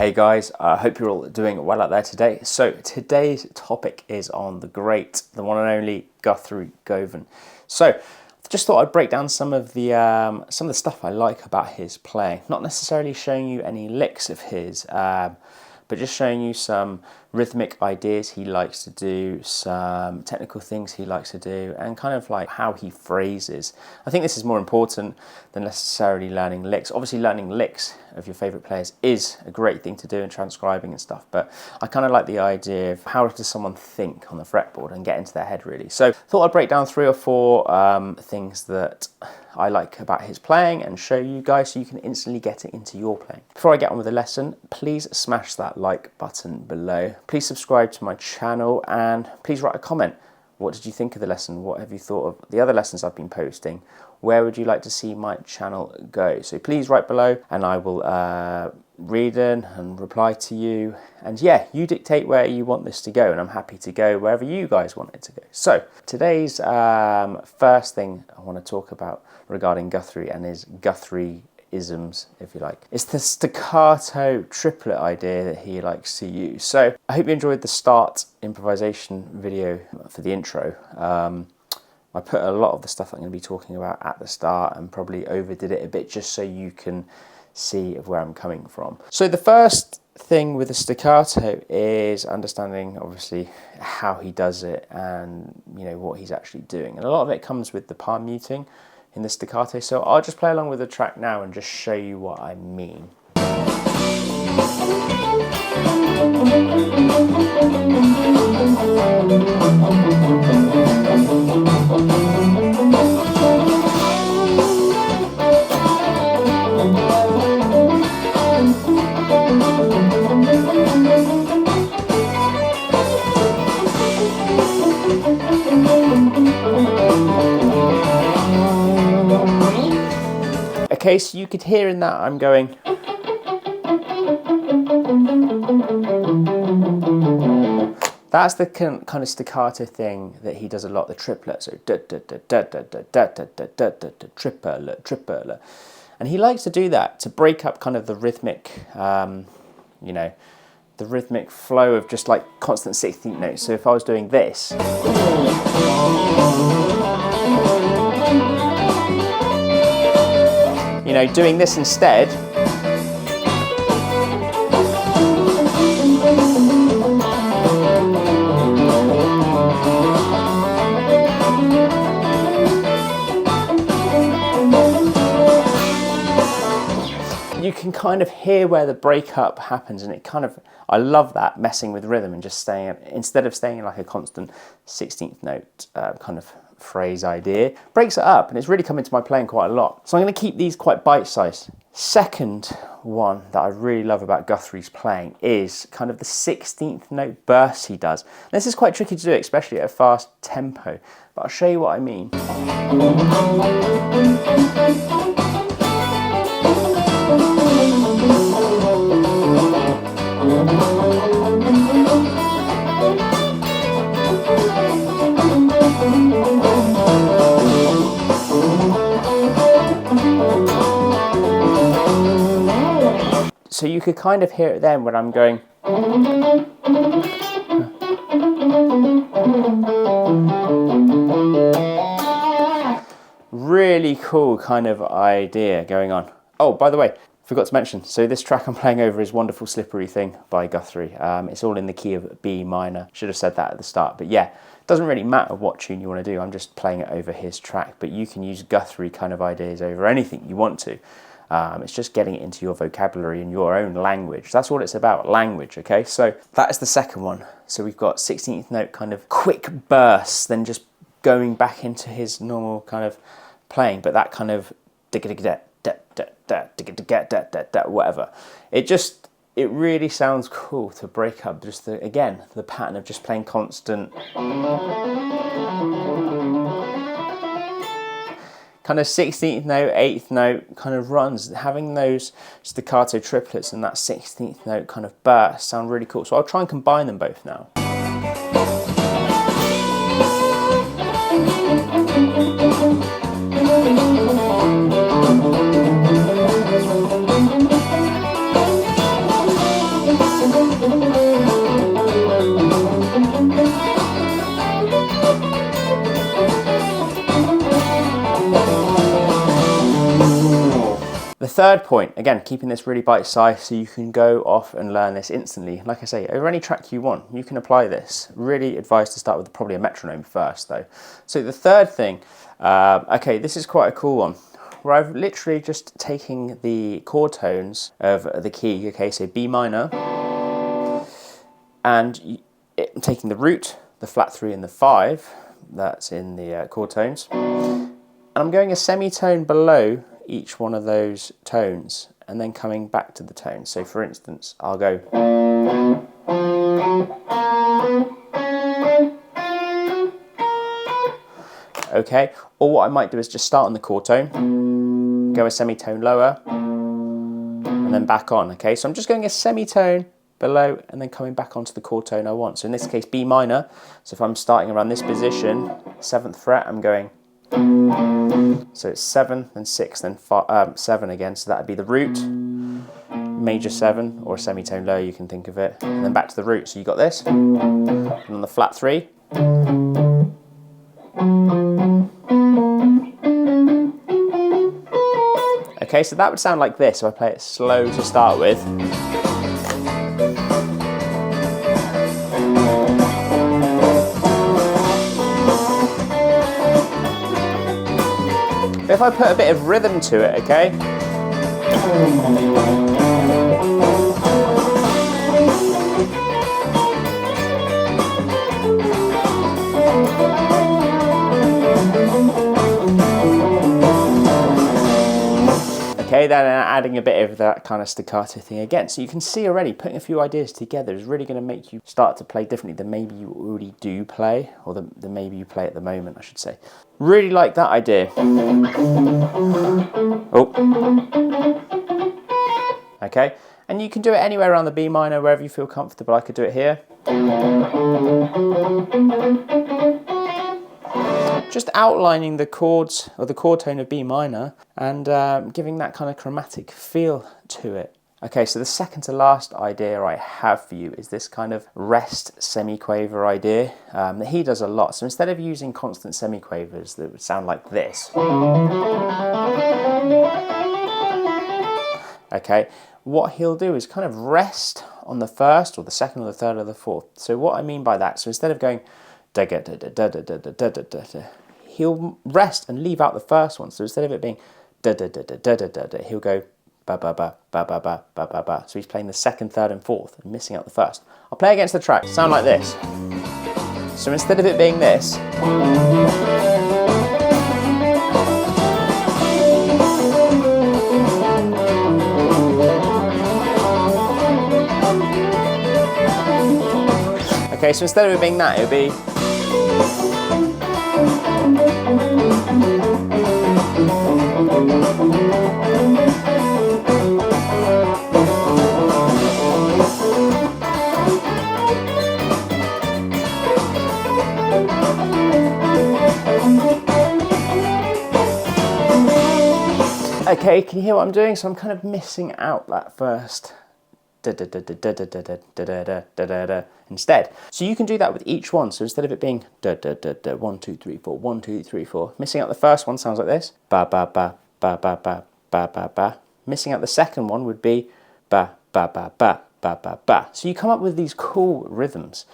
Hey guys, I hope you're all doing well out there today. So today's topic is on the great, the one and only Guthrie Govan. So just thought I'd break down some of the stuff I like about his playing. Not necessarily showing you any licks of his, but just showing you some rhythmic ideas he likes to do, some technical things he likes to do, and kind of like how he phrases. I think this is more important than necessarily learning licks. Obviously learning licks of your favourite players is a great thing to do in transcribing and stuff, but I kind of like the idea of how does someone think on the fretboard and get into their head really. So thought I'd break down 3 or 4 things that I like about his playing and show you guys so you can instantly get it into your playing. Before I get on with the lesson, please smash that like button below. Please subscribe to my channel and please write a comment. What did you think of the lesson? What have you thought of the other lessons I've been posting? Where would you like to see my channel go? So please write below and I will read in and reply to you. And yeah, you dictate where you want this to go and I'm happy to go wherever you guys want it to go. So today's first thing I want to talk about regarding Guthrie and his Guthrie-isms, if you like. It's the staccato triplet idea that he likes to use. So I hope you enjoyed the start improvisation video for the intro. I put a lot of the stuff I'm going to be talking about at the start and probably overdid it a bit just so you can see where I'm coming from. So the first thing with the staccato is understanding obviously how he does it and what he's actually doing. And a lot of it comes with the palm muting in the staccato. So I'll just play along with the track now and just show you what I mean. Okay, so you could hear in that I'm going. That's the kind of staccato thing that he does a lot, the triplet. So triplet, triplet. And he likes to do that to break up kind of the rhythmic, the rhythmic flow of just like constant 16th notes. So if I was doing this, doing this instead, you can kind of hear where the breakup happens, and I love that, messing with rhythm and just staying, instead of staying in like a constant 16th note kind of phrase idea, breaks it up, and it's really come into my playing quite a lot. So I'm going to keep these quite bite-sized. Second one that I really love about Guthrie's playing is kind of the 16th note bursts he does. This is quite tricky to do, especially at a fast tempo, but I'll show you what I mean. So you could kind of hear it then when I'm going. Really cool kind of idea going on. Oh, by the way, forgot to mention, so this track I'm playing over is Wonderful Slippery Thing by Guthrie. It's all in the key of B minor. Should have said that at the start, but yeah, it doesn't really matter what tune you want to do. I'm just playing it over his track, but you can use Guthrie kind of ideas over anything you want to. It's just getting it into your vocabulary and your own language. That's what it's about, language, okay? So that is the second one. So we've got 16th note kind of quick bursts, then just going back into his normal kind of playing, but that kind of whatever. It really sounds cool to break up just the pattern of just playing constant kind of 16th note, 8th note kind of runs. Having those staccato triplets and that 16th note kind of burst sound really cool. So I'll try and combine them both now. third point, again, keeping this really bite-sized so you can go off and learn this instantly. Like I say, over any track you want, you can apply this. Really advise to start with probably a metronome first, though. So the third thing, okay, this is quite a cool one, where I've literally just taken the chord tones of the key, okay, so B minor, and taking the root, the flat 3 and the 5, that's in the chord tones, and I'm going a semitone below each one of those tones and then coming back to the tone. So for instance, I'll go okay, or what I might do is just start on the chord tone, go a semitone lower, and then back on, okay? So I'm just going a semitone below and then coming back onto the chord tone I want. So in this case, B minor. So if I'm starting around this position, 7th fret, I'm going, so it's 7, then 6, then 7 again, so that would be the root, major 7, or a semitone low, you can think of it, and then back to the root. So you got this, and on the flat 3, okay, so that would sound like this, so I play it slow to start with. If I put a bit of rhythm to it, okay? Okay, then adding a bit of that kind of staccato thing again. So you can see already, putting a few ideas together is really going to make you start to play differently than maybe you already do play, or than maybe you play at the moment, I should say. Really like that idea. Oh. Okay, and you can do it anywhere around the B minor, wherever you feel comfortable. I could do it here. Just outlining the chords, or the chord tone of B minor, and giving that kind of chromatic feel to it. Okay, so the second to last idea I have for you is this kind of rest semiquaver idea that he does a lot. So instead of using constant semiquavers that would sound like this, okay, what he'll do is kind of rest on the first, or the second, or the third, or the fourth. So what I mean by that, so instead of going da da da da da da da da da, he'll rest and leave out the first one. So instead of it being da da da da da da da, he'll go ba ba ba ba ba ba ba ba ba. So he's playing the second, third, and fourth, and missing out the first. I'll play against the track. Sound like this. So instead of it being this, okay, so instead of it being that, it would be. Okay, can you hear what I'm doing? So I'm kind of missing out that first instead. So you can do that with each one. So instead of it being 1 2 3 4 1 2 3 4, missing out the first one sounds like this. Ba ba ba ba ba ba ba ba ba. Missing out the second one would be ba ba ba ba ba ba ba. So you come up with these cool rhythms.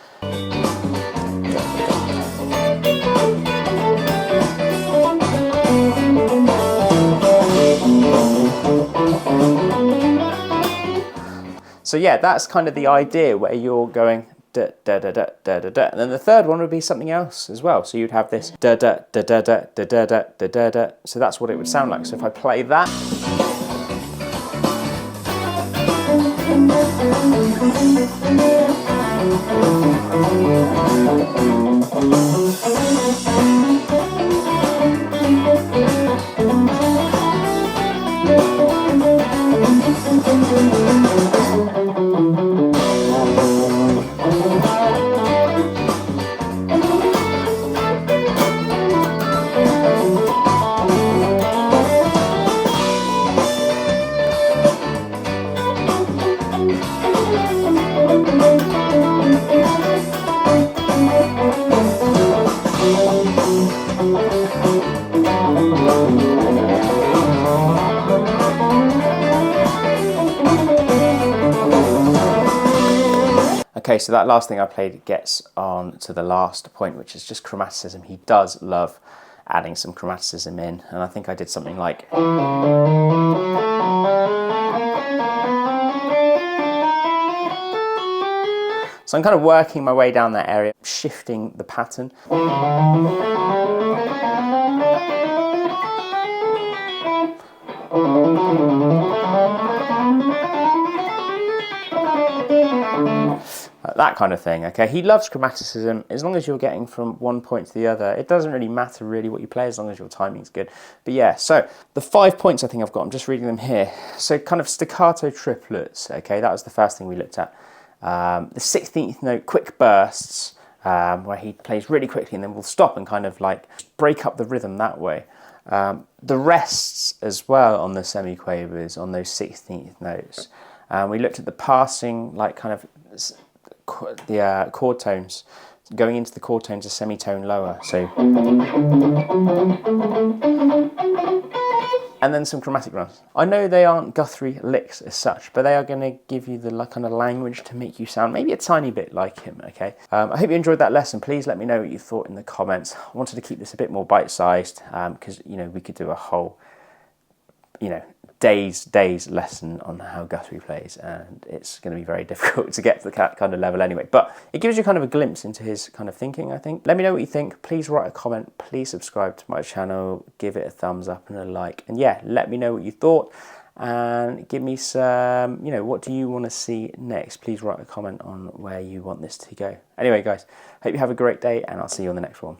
So yeah, that's kind of the idea, where you're going da da da da da da da, and then the third one would be something else as well. So you'd have this da da da da da da da da da da da. So that's what it would sound like. So if I play that, Okay, so that last thing I played gets on to the last point, which is just chromaticism. He does love adding some chromaticism in, and I think I did something like... So I'm kind of working my way down that area, shifting the pattern. That kind of thing, okay? He loves chromaticism. As long as you're getting from one point to the other, it doesn't really matter really what you play as long as your timing's good. But yeah, so the 5 points I think I've got, I'm just reading them here. So kind of staccato triplets, okay? That was the first thing we looked at. The 16th note, quick bursts, where he plays really quickly and then we'll stop and kind of like break up the rhythm that way. The rests as well on the semiquavers on those 16th notes. We looked at the passing, like kind of the chord tones, going into the chord tones a semitone lower. So, and then some chromatic runs. I know they aren't Guthrie licks as such, but they are going to give you the kind of language to make you sound maybe a tiny bit like him, okay? I hope you enjoyed that lesson. Please let me know what you thought in the comments. I wanted to keep this a bit more bite-sized because, you know, we could do a whole, you know, days lesson on how Guthrie plays, and it's going to be very difficult to get to that kind of level anyway, but it gives you kind of a glimpse into his kind of thinking, I think. Let me know what you think. Please write a comment, please subscribe to my channel, give it a thumbs up and a like, and yeah, let me know what you thought and give me some, you know, what do you want to see next? Please write a comment on where you want this to go. Anyway guys, hope you have a great day and I'll see you on the next one.